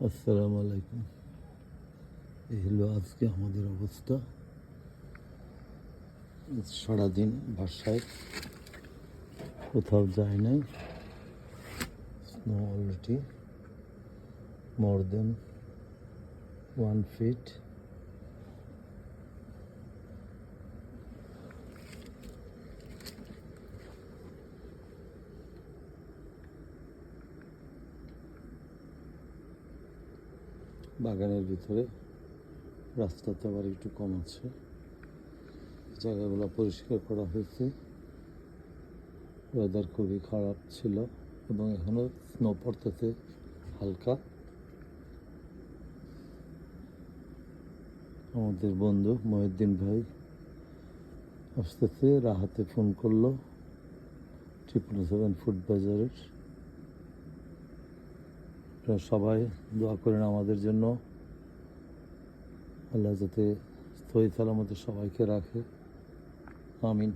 আসসালামু আলাইকুম। এই হলো আজকে আমাদের অবস্থা। সারাদিন বাসায়, কোথাও যায় নাই। স্নো অলরেডি মোর দেন 1 feet। বাগানের ভিতরে, রাস্তাতে আবার একটু কম আছে। জায়গাগুলো পরিষ্কার করা হয়েছে। ওয়েদার খুবই খারাপ ছিল এবং এখনও স্নো পড়তেছে হালকা। আমাদের বন্ধু মহিউদ্দিন ভাই আসতেছে, রাহাতে ফোন করলো 777 ফুড বাজারের। সবাই দোয়া করেন আমাদের জন্য, আল্লাহ যাতে সহি সালামতে সবাইকে রাখে। আমিন।